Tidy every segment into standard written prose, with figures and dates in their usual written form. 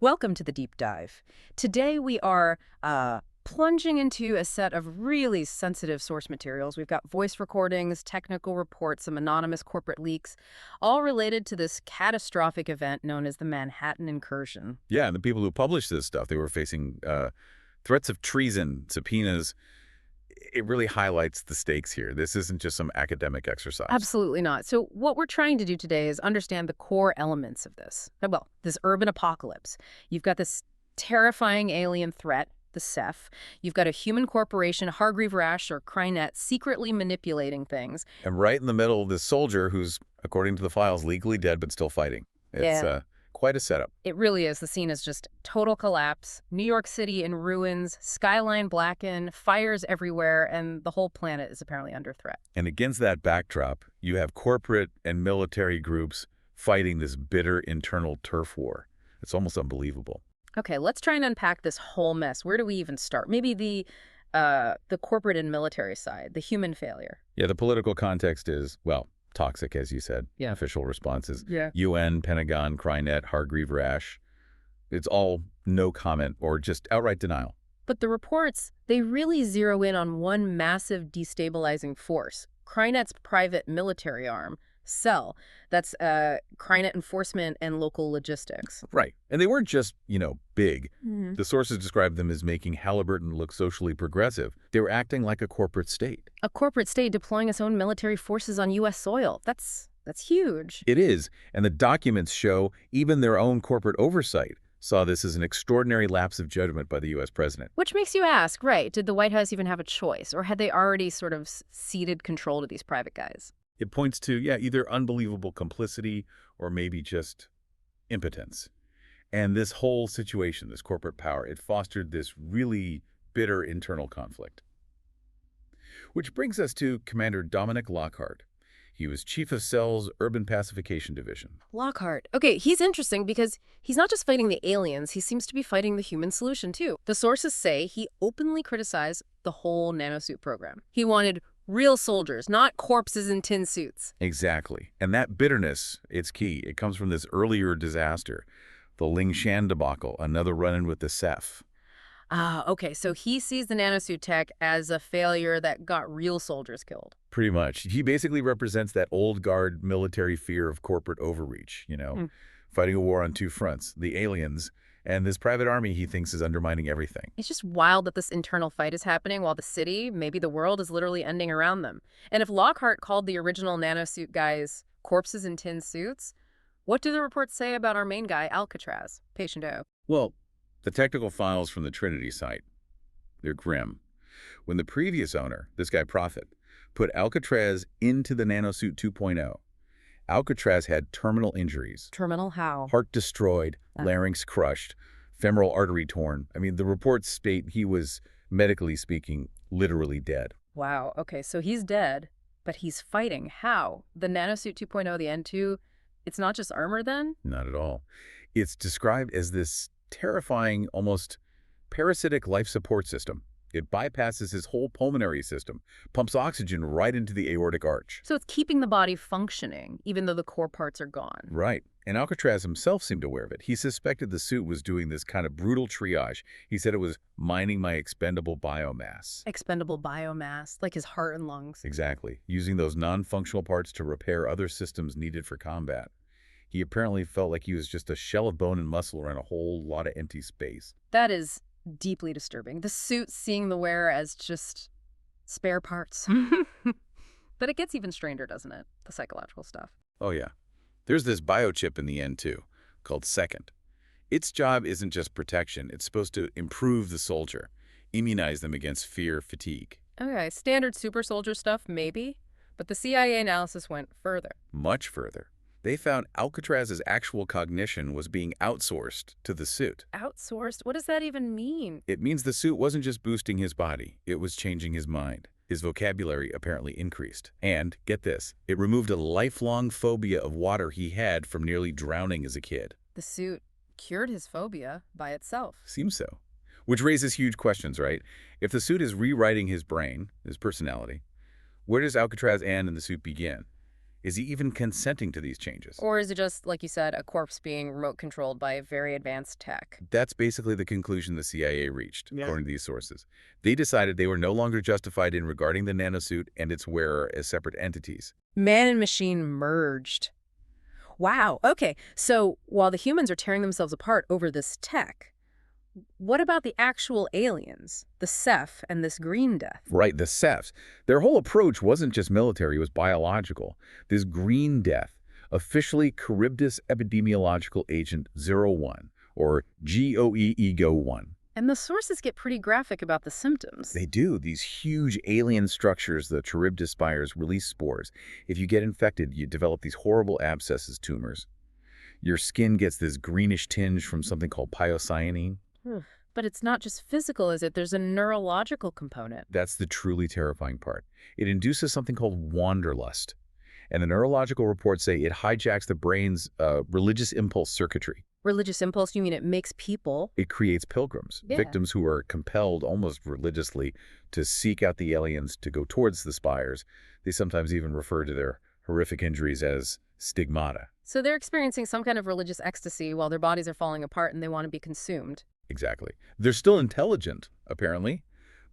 Welcome to the deep dive. Today we are plunging into a set of really sensitive source materials. We've got voice recordings, technical reports, some anonymous corporate leaks, all related to this catastrophic event known as the Manhattan Incursion. Yeah, and the people who published this stuff, they were facing threats of treason, subpoenas. It really highlights the stakes here. This isn't just some academic exercise. Absolutely not. So what we're trying to do today is understand the core elements of this. Well, this urban apocalypse. You've got this terrifying alien threat, the Ceph. You've got a human corporation, Hargreave Rash or Crynet, secretly manipulating things. And right in the middle, this soldier who's, according to the files, legally dead but still fighting. It's quite a setup. It really is. The scene is just total collapse. New York City in ruins, skyline blackened, fires everywhere, and the whole planet is apparently under threat. And against that backdrop, you have corporate and military groups fighting this bitter internal turf war. It's almost unbelievable. Okay, let's try and unpack this whole mess. Where do we even start? Maybe the corporate and military side, the human failure. Yeah, the political context is, well, toxic, as you said. Yeah. Official responses. Yeah. UN, Pentagon, Crynet, Hargreave Rash. It's all no comment or just outright denial. But the reports, they really zero in on one massive destabilizing force, Crynet's private military arm, Cell. That's Crynet enforcement and local logistics. Right. And they weren't just, big. Mm-hmm. The sources described them as making Halliburton look socially progressive. They were acting like a corporate state. A corporate state deploying its own military forces on U.S. soil. That's huge. It is. And the documents show even their own corporate oversight saw this as an extraordinary lapse of judgment by the U.S. president. Which makes you ask, right, did the White House even have a choice? Or had they already sort of ceded control to these private guys? It points to, either unbelievable complicity or maybe just impotence. And this whole situation, this corporate power, it fostered this really bitter internal conflict. Which brings us to Commander Dominic Lockhart. He was chief of Cell's Urban Pacification Division. Lockhart. Okay, he's interesting because he's not just fighting the aliens, he seems to be fighting the human solution too. The sources say he openly criticized the whole Nanosuit program. He wanted real soldiers, not corpses in tin suits. Exactly. And that bitterness, it's key. It comes from this earlier disaster, the Lingshan debacle, another run-in with the Ceph. Okay, so he sees the nanosuit tech as a failure that got real soldiers killed. Pretty much. He basically represents that old guard military fear of corporate overreach, fighting a war on two fronts, the aliens and this private army he thinks is undermining everything. It's just wild that this internal fight is happening while the city, maybe the world, is literally ending around them. And if Lockhart called the original nanosuit guys corpses in tin suits, what do the reports say about our main guy, Alcatraz, Patient O? Well, the technical files from the Trinity site, they're grim. When the previous owner, this guy Prophet, put Alcatraz into the Nanosuit 2.0, Alcatraz had terminal injuries. Terminal how? Heart destroyed, larynx crushed, femoral artery torn. I mean, the reports state he was, medically speaking, literally dead. Wow, okay, so he's dead, but he's fighting. How? The Nanosuit 2.0, the N2, it's not just armor then? Not at all. It's described as this terrifying, almost parasitic life support system. It bypasses his whole pulmonary system, pumps oxygen right into the aortic arch. So it's keeping the body functioning, even though the core parts are gone. Right. And Alcatraz himself seemed aware of it. He suspected the suit was doing this kind of brutal triage. He said it was mining my expendable biomass. Expendable biomass, like his heart and lungs. Exactly. Using those non-functional parts to repair other systems needed for combat. He apparently felt like he was just a shell of bone and muscle around a whole lot of empty space. That is deeply disturbing. The suit seeing the wearer as just spare parts. But it gets even stranger, doesn't it? The psychological stuff. Oh, yeah. There's this biochip in the end, too, called Second. Its job isn't just protection. It's supposed to improve the soldier, immunize them against fear, fatigue. Okay, standard super soldier stuff, maybe. But the CIA analysis went further. Much further. They found Alcatraz's actual cognition was being outsourced to the suit. Outsourced? What does that even mean? It means the suit wasn't just boosting his body, it was changing his mind. His vocabulary apparently increased. And, get this, it removed a lifelong phobia of water he had from nearly drowning as a kid. The suit cured his phobia by itself. Seems so. Which raises huge questions, right? If the suit is rewriting his brain, his personality, where does Alcatraz end and the suit begin? Is he even consenting to these changes? Or is it just, like you said, a corpse being remote-controlled by very advanced tech? That's basically the conclusion the CIA reached, Yeah. according to these sources. They decided they were no longer justified in regarding the nanosuit and its wearer as separate entities. Man and machine merged. Wow, okay. So while the humans are tearing themselves apart over this tech, what about the actual aliens, the Ceph and this green death? Right, the Cephs. Their whole approach wasn't just military, it was biological. This green death, officially Charybdis Epidemiological Agent 01, or GOE-EGO-1. And the sources get pretty graphic about the symptoms. They do. These huge alien structures, the Charybdis spires, release spores. If you get infected, you develop these horrible abscesses, tumors. Your skin gets this greenish tinge from something called pyocyanine. But it's not just physical, is it? There's a neurological component. That's the truly terrifying part. It induces something called wanderlust. And the neurological reports say it hijacks the brain's religious impulse circuitry. Religious impulse, you mean it makes people? It creates pilgrims, Yeah. victims who are compelled almost religiously to seek out the aliens to go towards the spires. They sometimes even refer to their horrific injuries as stigmata. So they're experiencing some kind of religious ecstasy while their bodies are falling apart and they want to be consumed. Exactly. They're still intelligent, apparently,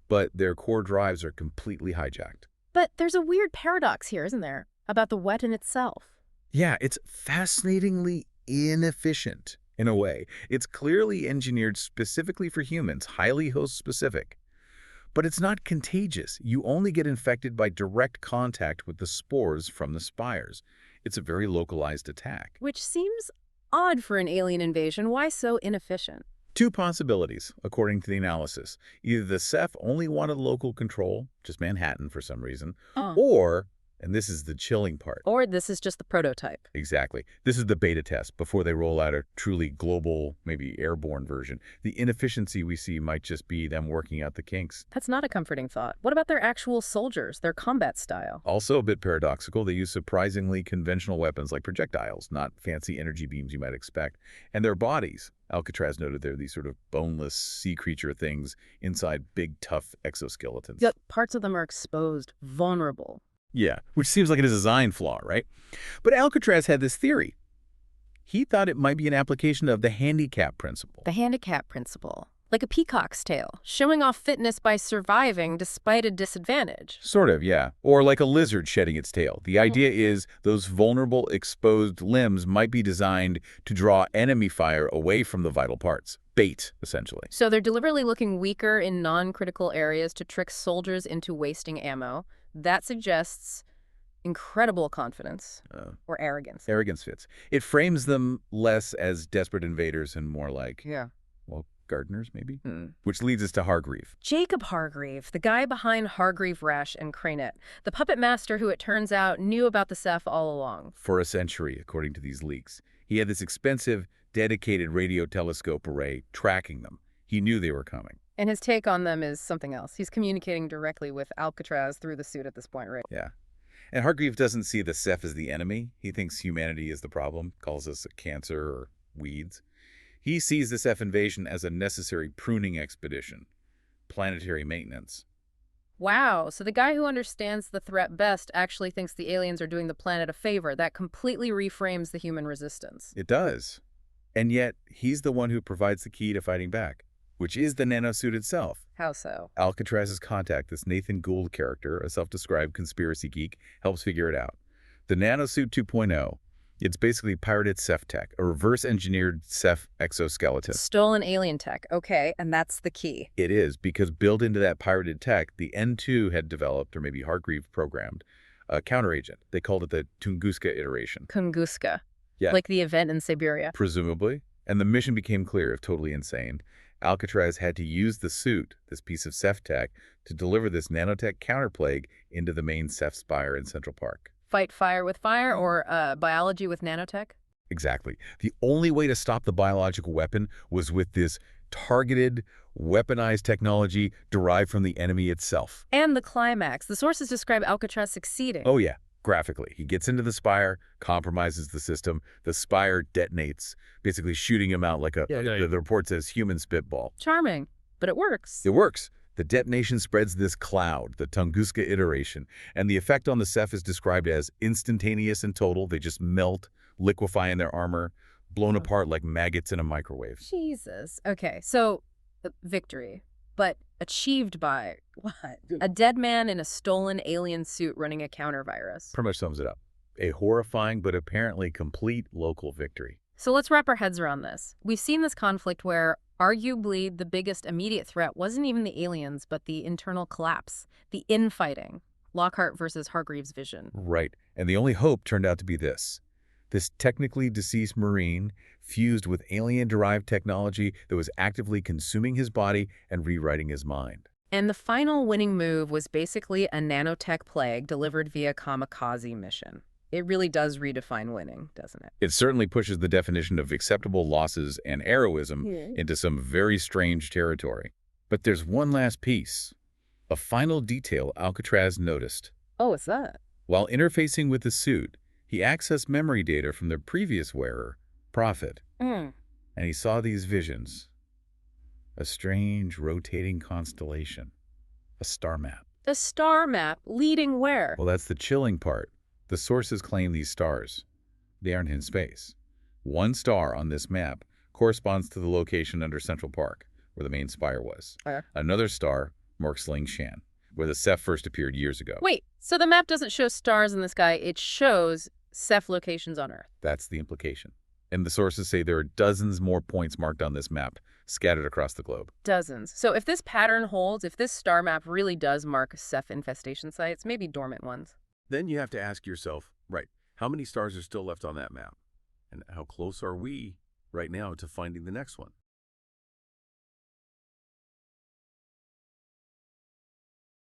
but their core drives are completely hijacked. But there's a weird paradox here, isn't there, about the weapon itself? Yeah, it's fascinatingly inefficient in a way. It's clearly engineered specifically for humans, highly host-specific. But it's not contagious. You only get infected by direct contact with the spores from the spires. It's a very localized attack. Which seems odd for an alien invasion. Why so inefficient? Two possibilities, according to the analysis. Either the Ceph only wanted local control, just Manhattan for some reason, or, and this is the chilling part. Or this is just the prototype. Exactly. This is the beta test before they roll out a truly global, maybe airborne version. The inefficiency we see might just be them working out the kinks. That's not a comforting thought. What about their actual soldiers, their combat style? Also a bit paradoxical, they use surprisingly conventional weapons like projectiles, not fancy energy beams you might expect. And their bodies. Alcatraz noted they're these sort of boneless sea creature things inside big, tough exoskeletons. Yet parts of them are exposed, vulnerable. Yeah, which seems like a design flaw, right? But Alcatraz had this theory. He thought it might be an application of the handicap principle. The handicap principle. Like a peacock's tail, showing off fitness by surviving despite a disadvantage. Sort of, yeah. Or like a lizard shedding its tail. The idea is those vulnerable, exposed limbs might be designed to draw enemy fire away from the vital parts. Bait, essentially. So they're deliberately looking weaker in non-critical areas to trick soldiers into wasting ammo. That suggests incredible confidence or arrogance. Arrogance fits. It frames them less as desperate invaders and more like, well, gardeners, maybe? Which leads us to Hargreave. Jacob Hargreave, the guy behind Hargreave, Rash, and Cranet, the puppet master who, it turns out, knew about the Ceph all along. For a century, according to these leaks. He had this expensive, dedicated radio telescope array tracking them. He knew they were coming. And his take on them is something else. He's communicating directly with Alcatraz through the suit at this point, right? Yeah. And Hargreave doesn't see the Ceph as the enemy. He thinks humanity is the problem, calls us a cancer or weeds. He sees the Ceph invasion as a necessary pruning expedition, planetary maintenance. Wow, so the guy who understands the threat best actually thinks the aliens are doing the planet a favor. That completely reframes the human resistance. It does. And yet, he's the one who provides the key to fighting back, which is the nanosuit itself. How so? Alcatraz's contact, this Nathan Gould character, a self-described conspiracy geek, helps figure it out. The Nanosuit 2.0, it's basically pirated Ceph tech, a reverse-engineered Ceph exoskeleton. Stolen alien tech. Okay, and that's the key. It is, because built into that pirated tech, the N2 had developed, or maybe Hargreave programmed, a counteragent. They called it the Tunguska Iteration. Tunguska. Yeah. Like the event in Siberia. Presumably. And the mission became clear, if totally insane. Alcatraz had to use the suit, this piece of Ceph tech, to deliver this nanotech counterplague into the main Ceph spire in Central Park. Fight fire with fire or biology with nanotech? Exactly. The only way to stop the biological weapon was with this targeted, weaponized technology derived from the enemy itself. And the climax. The sources describe Alcatraz succeeding. Oh, yeah. Graphically. He gets into the spire, compromises the system, the spire detonates, basically shooting him out like the report says, human spitball. Charming, but it works. It works. The detonation spreads this cloud, the Tunguska Iteration, and the effect on the Ceph is described as instantaneous and total. They just melt, liquefy in their armor, blown apart like maggots in a microwave. Jesus. Okay, so victory, but achieved by what? A dead man in a stolen alien suit running a counter-virus. Pretty much sums it up. A horrifying but apparently complete local victory. So let's wrap our heads around this. We've seen this conflict where arguably the biggest immediate threat wasn't even the aliens, but the internal collapse, the infighting. Lockhart versus Hargreaves' vision. Right, and the only hope turned out to be this. This technically deceased Marine fused with alien-derived technology that was actively consuming his body and rewriting his mind. And the final winning move was basically a nanotech plague delivered via kamikaze mission. It really does redefine winning, doesn't it? It certainly pushes the definition of acceptable losses and heroism into some very strange territory. But there's one last piece. A final detail Alcatraz noticed. Oh, what's that? While interfacing with the suit, he accessed memory data from the previous wearer, Prophet, and he saw these visions. A strange rotating constellation. A star map. A star map leading where? Well, that's the chilling part. The sources claim these stars. They aren't in space. One star on this map corresponds to the location under Central Park, where the main spire was. Another star marks Lingshan, where the Ceph first appeared years ago. Wait, so the map doesn't show stars in the sky, it shows Ceph locations on Earth. That's the implication. And the sources say there are dozens more points marked on this map, scattered across the globe. Dozens. So if this pattern holds, if this star map really does mark Ceph infestation sites, maybe dormant ones. Then you have to ask yourself, right, how many stars are still left on that map? And how close are we right now to finding the next one?